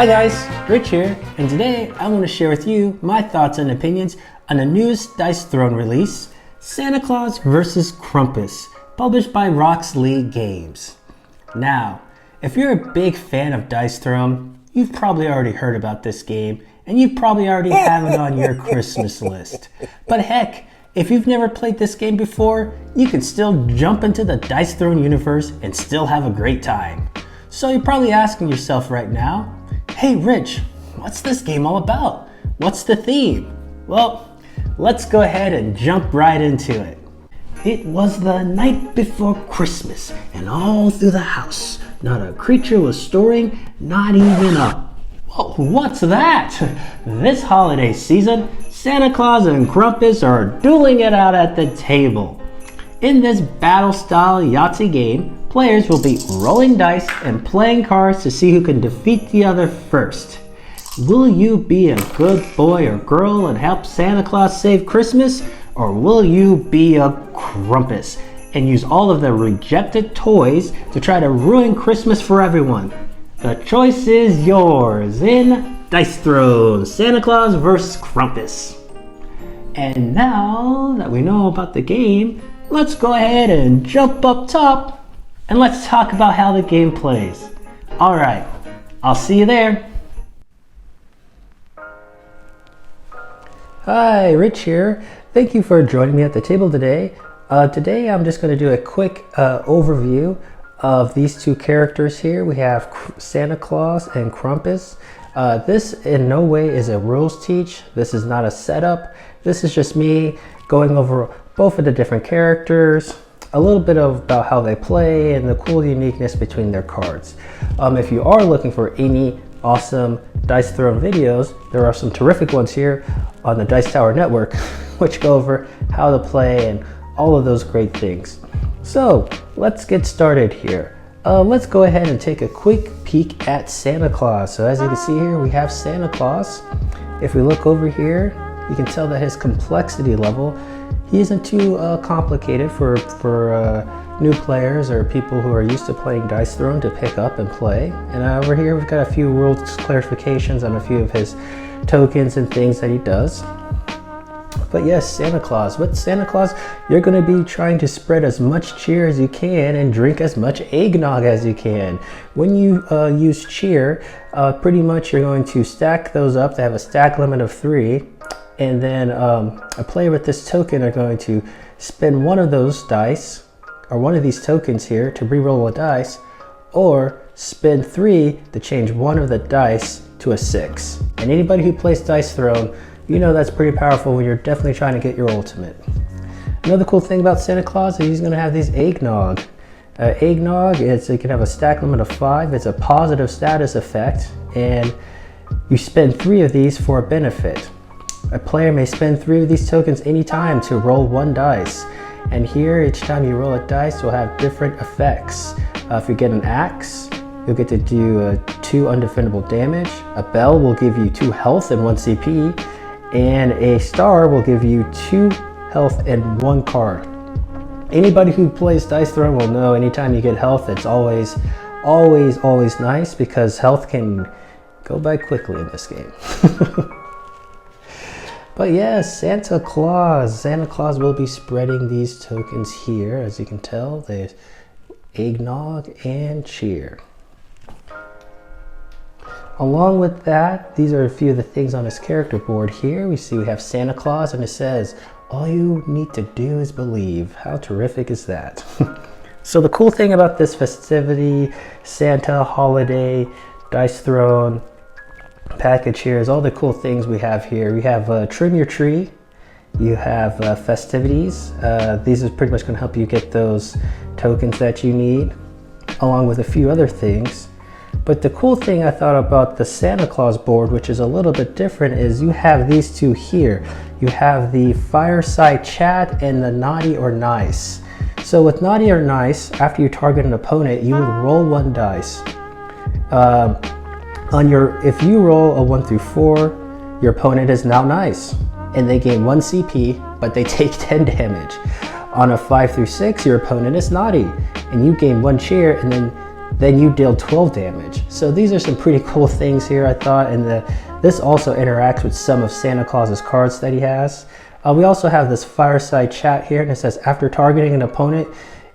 Hi guys, Rich here, and today I want to share with you my thoughts and opinions on the newest Dice Throne release, Santa Claus vs. Krampus, published by Rock's League Games. Now, if you're a big fan of Dice Throne, you've probably already heard about this game, and you probably already have it on your Christmas list. But heck, if you've never played this game before, you can still jump into the Dice Throne universe and still have a great time. So you're probably asking yourself right now, hey Rich, what's this game all about? What's the theme? Well, let's go ahead and jump right into it. It was the night before Christmas, and all through the house, not a creature was stirring, not even a... Whoa, what's that? This holiday season, Santa Claus and Krampus are dueling it out at the table. In this battle-style Yahtzee game, players will be rolling dice and playing cards to see who can defeat the other first. Will you be a good boy or girl and help Santa Claus save Christmas? Or will you be a Krampus and use all of the rejected toys to try to ruin Christmas for everyone? The choice is yours in Dice Throne, Santa Claus vs. Krampus. And now that we know about the game, let's go ahead and jump up top and let's talk about how the game plays. Alright, I'll see you there. Hi, Rich here. Thank you for joining me at the table today. Today I'm just going to do a quick overview of these two characters here. We have Santa Claus and Krampus. This in no way is a rules teach. This is not a setup. This is just me going over both of the different characters, a little bit about how they play, and the cool uniqueness between their cards. If you are looking for any awesome Dice Throne videos, there are some terrific ones here on the Dice Tower Network, which go over how to play and all of those great things. So let's get started here. Let's go ahead and take a quick peek at Santa Claus. So as you can see here, we have Santa Claus. If we look over here, you can tell that his complexity level, he isn't too complicated for new players or people who are used to playing Dice Throne to pick up and play. And over here we've got a few rules clarifications on a few of his tokens and things that he does. But yes, Santa Claus. With Santa Claus, you're going to be trying to spread as much cheer as you can and drink as much eggnog as you can. When you use cheer, pretty much you're going to stack those up to have a stack limit of 3. And then a player with this token are going to spend one of those dice, or one of these tokens here, to re-roll a dice, or spend 3 to change one of the dice to a 6. And anybody who plays Dice Throne, you know that's pretty powerful when you're definitely trying to get your ultimate. Another cool thing about Santa Claus is he's going to have these eggnog. Eggnog, you can have a stack limit of 5. It's a positive status effect, and you spend 3 of these for a benefit. A player may spend 3 of these tokens anytime to roll 1 dice. And here, each time you roll a dice, will have different effects. If you get an axe, you'll get to do 2 undefendable damage. A bell will give you 2 health and 1 CP. And a star will give you 2 health and 1 card. Anybody who plays Dice Throne will know anytime you get health, it's always nice, because health can go by quickly in this game. But yes, Santa Claus. Santa Claus will be spreading these tokens here. As you can tell, there's eggnog and cheer. Along with that, these are a few of the things on his character board here. We have Santa Claus, and it says, all you need to do is believe. How terrific is that? So the cool thing about this festivity, Santa, holiday, Dice Throne package here is all the cool things we have here. We have Trim Your Tree. You have festivities. These are pretty much going to help you get those tokens that you need, along with a few other things. But the cool thing I thought about the Santa Claus board, which is a little bit different, is you have these two here. You have the Fireside Chat and the Naughty or Nice. So with Naughty or Nice, after you target an opponent, you would roll 1 dice. If you roll a 1 through 4, your opponent is now nice, and they gain 1 CP, but they take 10 damage. On a 5 through 6, your opponent is naughty, and you gain 1 cheer, and then then you deal 12 damage. So these are some pretty cool things here, I thought, and this also interacts with some of Santa Claus's cards that he has. We also have this fireside chat here, and it says, after targeting an opponent,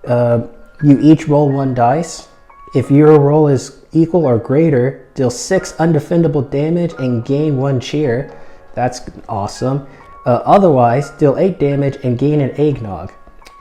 you each roll 1 dice. If your roll is equal or greater, deal 6 undefendable damage and gain 1 cheer. That's awesome. Otherwise, deal 8 damage and gain an eggnog.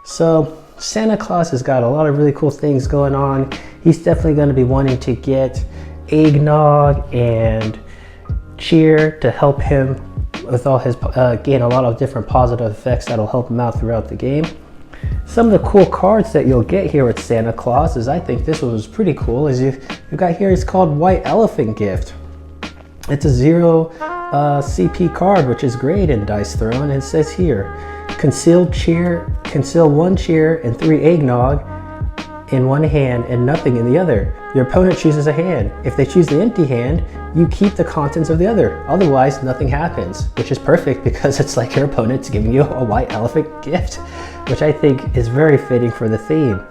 So Santa Claus has got a lot of really cool things going on. He's definitely going to be wanting to get eggnog and cheer to help him with all his gain a lot of different positive effects that'll help him out throughout the game. Some of the cool cards that you'll get here with Santa Claus is, I think this one was pretty cool, is you've got here, it's called White Elephant Gift. It's a 0 CP card, which is great in Dice Throne, and it says here, conceal 1 cheer and 3 eggnog in one hand and nothing in the other. Your opponent chooses a hand. If they choose the empty hand, you keep the contents of the other. Otherwise, nothing happens, which is perfect because it's like your opponent's giving you a white elephant gift, which I think is very fitting for the theme.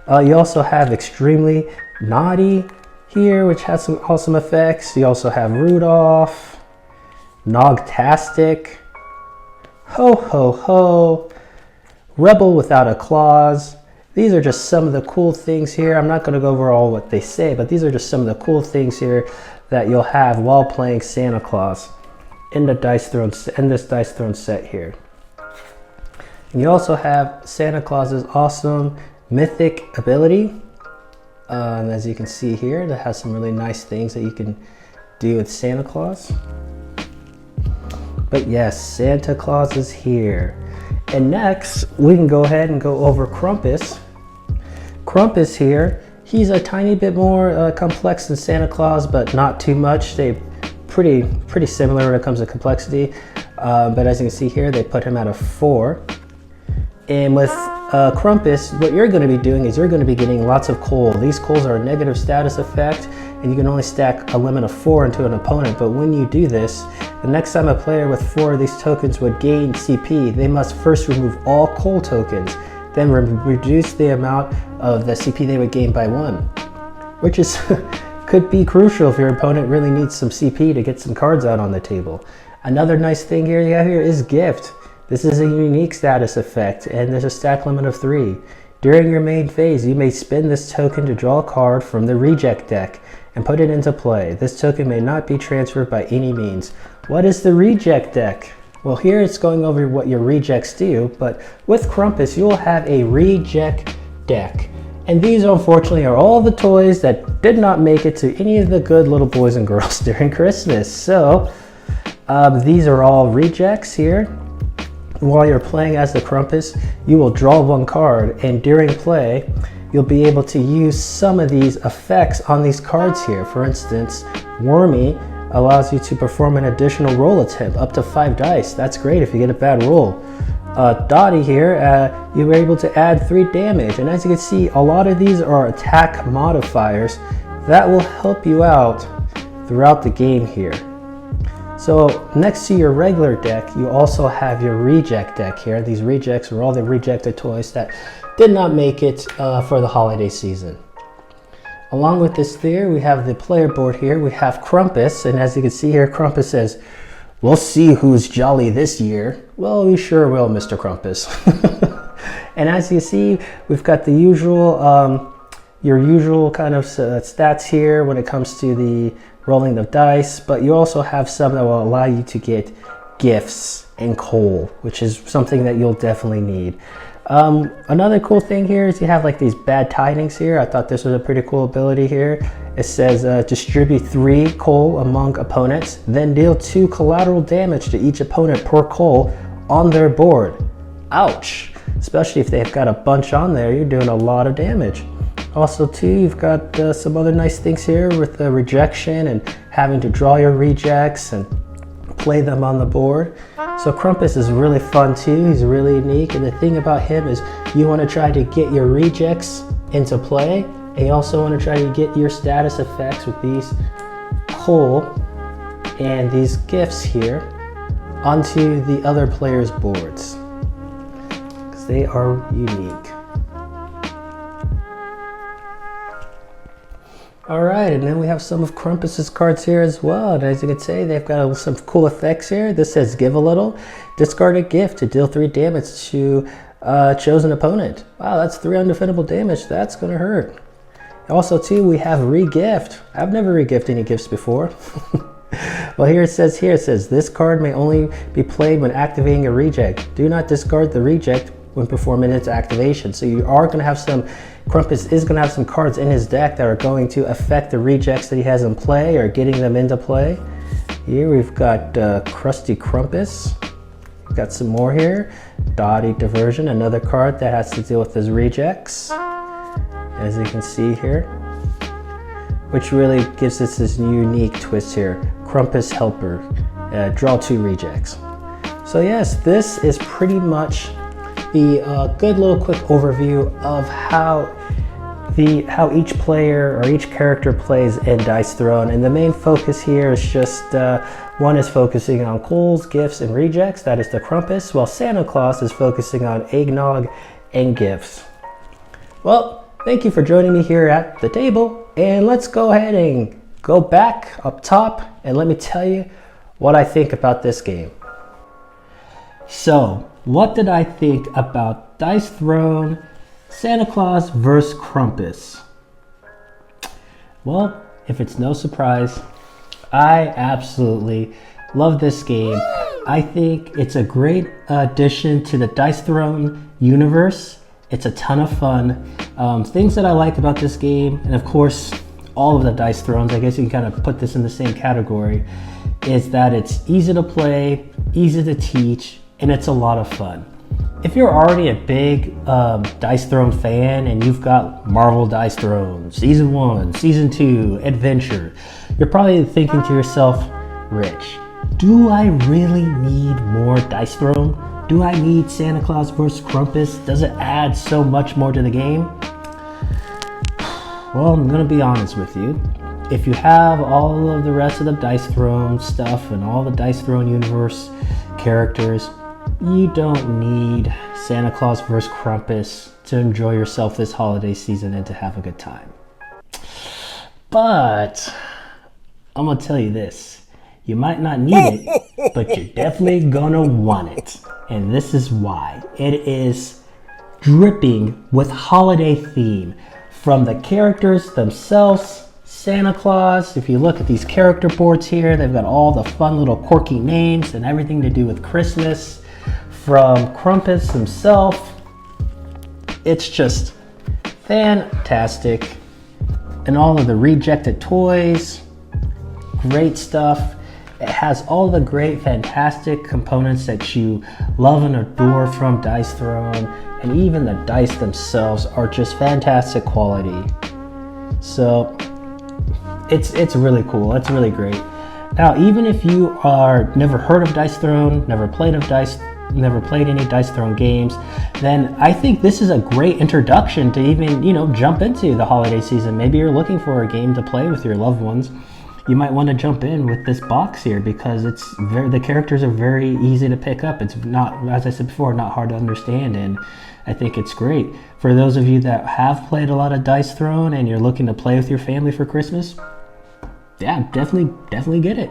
You also have Extremely Naughty here, which has some awesome effects. You also have Rudolph, Nogtastic, Ho Ho Ho, Rebel Without a Clause. These are just some of the cool things here. I'm not going to go over all what they say, but these are just some of the cool things here that you'll have while playing Santa Claus in this Dice Throne set here. And you also have Santa Claus's awesome mythic ability. As you can see here, that has some really nice things that you can do with Santa Claus. But yes, Santa Claus is here. And next, we can go ahead and go over Krampus. Krampus here, he's a tiny bit more complex than Santa Claus, but not too much. They're pretty similar when it comes to complexity. But as you can see here, they put him at a 4. And with Krampus, what you're going to be doing is you're going to be getting lots of coal. These coals are a negative status effect, and you can only stack a limit of 4 into an opponent. But when you do this, the next time a player with 4 of these tokens would gain CP, they must first remove all coal tokens, then reduce the amount of the CP they would gain by 1, which is could be crucial if your opponent really needs some CP to get some cards out on the table. Another nice thing here you have here is Gift. This is a unique status effect, and there's a stack limit of 3. During your main phase, you may spend this token to draw a card from the reject deck and put it into play. This token may not be transferred by any means. What is the reject deck? Well, here it's going over what your rejects do, but with Krampus, you'll have a reject deck. And these, unfortunately, are all the toys that did not make it to any of the good little boys and girls during Christmas. So, these are all rejects here. While you're playing as the Krampus, you will draw 1 card, and during play, you'll be able to use some of these effects on these cards here. For instance, Wormy allows you to perform an additional roll attempt, up to 5 dice. That's great if you get a bad roll. Dottie here, you were able to add 3 damage, and as you can see, a lot of these are attack modifiers that will help you out throughout the game here. So next to your regular deck, you also have your reject deck here. These rejects are all the rejected toys that did not make it for the holiday season. Along with this there, we have the player board here. We have Krampus, and as you can see here, Krampus says, "We'll see who's jolly this year." Well, we sure will, Mr. Krampus. And as you see, we've got the usual, your usual kind of stats here when it comes to the rolling of dice, but you also have some that will allow you to get gifts and coal, which is something that you'll definitely need. Another cool thing here is you have like these bad tidings here. I thought this was a pretty cool ability here. It says distribute 3 coal among opponents, then deal 2 collateral damage to each opponent per coal on their board. Ouch! Especially if they've got a bunch on there, you're doing a lot of damage. Also too, you've got some other nice things here with the rejection and having to draw your rejects and play them on the board. So Krampus is really fun too. He's really unique, and the thing about him is you want to try to get your rejects into play, and you also want to try to get your status effects with these coal and these gifts here onto the other players' boards, because they are unique. All right, and then we have some of Krampus's cards here as well. And as you can see, they've got some cool effects here. This says give a little, discard a gift to deal 3 damage to chosen opponent. Wow, that's 3 undefendable damage. That's gonna hurt. Also too, we have regift. I've never regifted any gifts before. Well, it says this card may only be played when activating a reject. Do not discard the reject when performing its activation. So you are going to have Krampus is going to have some cards in his deck that are going to affect the rejects that he has in play or getting them into play. Here we've got Krusty Krampus. We've got some more here. Dotty Diversion, another card that has to deal with his rejects. As you can see here, which really gives us this unique twist here. Krampus Helper, draw 2 rejects. So yes, this is pretty much the good little quick overview of how each player or each character plays in Dice Throne. And the main focus here is just one is focusing on coals, gifts, and rejects. That is the Krampus, while Santa Claus is focusing on eggnog and gifts. Well, thank you for joining me here at the table, and let's go ahead and go back up top and let me tell you what I think about this game. So, what did I think about Dice Throne, Santa Claus vs. Krampus? Well, if it's no surprise, I absolutely love this game. I think it's a great addition to the Dice Throne universe. It's a ton of fun. Things that I like about this game, and of course, all of the Dice Thrones, I guess you can kind of put this in the same category, is that it's easy to play, easy to teach, and it's a lot of fun. If you're already a big Dice Throne fan and you've got Marvel Dice Throne, Season 1, Season 2, Adventure, you're probably thinking to yourself, Rich, do I really need more Dice Throne? Do I need Santa Claus vs. Krampus? Does it add so much more to the game? Well, I'm gonna be honest with you. If you have all of the rest of the Dice Throne stuff and all the Dice Throne universe characters, you don't need Santa Claus vs. Krampus to enjoy yourself this holiday season and to have a good time. But I'm gonna tell you this. You might not need it, but you're definitely gonna want it. And this is why. It is dripping with holiday theme. From the characters themselves, Santa Claus, if you look at these character boards here, they've got all the fun little quirky names and everything to do with Christmas. From Krampus himself, it's just fantastic. And all of the rejected toys, great stuff. It has all the great, fantastic components that you love and adore from Dice Throne, and even the dice themselves are just fantastic quality. So it's really cool. It's really great. Now, even if you are never heard of Dice Throne, never played any Dice Throne games, then I think this is a great introduction to even, jump into the holiday season. Maybe you're looking for a game to play with your loved ones. You might want to jump in with this box here because the characters are very easy to pick up. It's not, as I said before, not hard to understand, and I think it's great. For those of you that have played a lot of Dice Throne and you're looking to play with your family for Christmas, yeah, definitely get it.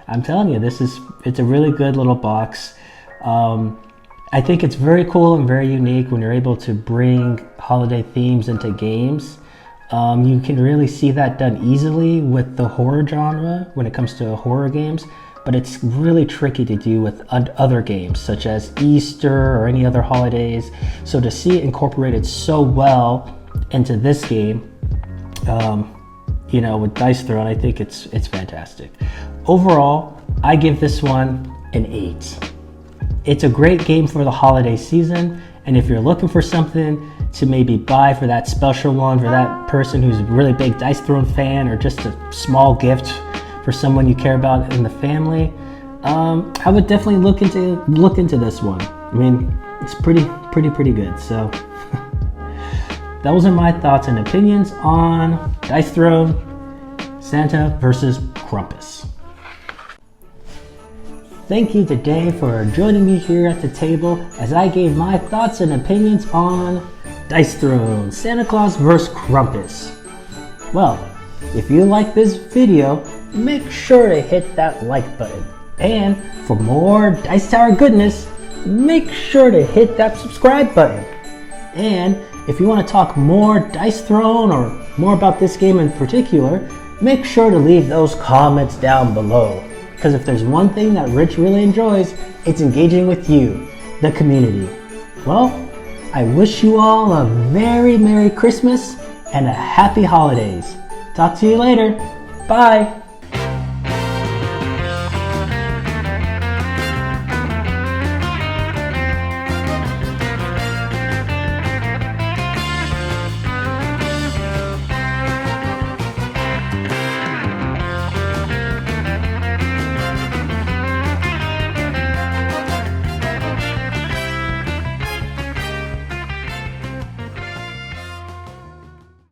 I'm telling you, it's a really good little box. I think it's very cool and very unique when you're able to bring holiday themes into games. You can really see that done easily with the horror genre when it comes to horror games, but it's really tricky to do with other games such as Easter or any other holidays. So to see it incorporated so well into this game, with Dice Throne, I think it's fantastic. Overall, I give this one an 8. It's a great game for the holiday season, and if you're looking for something to maybe buy for that special one, for that person who's a really big Dice Throne fan, or just a small gift for someone you care about in the family, I would definitely look into this one. I mean, it's pretty good. So those are my thoughts and opinions on Dice Throne, Santa versus Krampus. Thank you today for joining me here at the table as I gave my thoughts and opinions on Dice Throne, Santa Claus vs. Krampus. Well, if you like this video, make sure to hit that like button. And for more Dice Tower goodness, make sure to hit that subscribe button. And if you want to talk more Dice Throne or more about this game in particular, make sure to leave those comments down below. Because if there's one thing that Rich really enjoys, it's engaging with you, the community. Well, I wish you all a very Merry Christmas and a Happy Holidays. Talk to you later. Bye.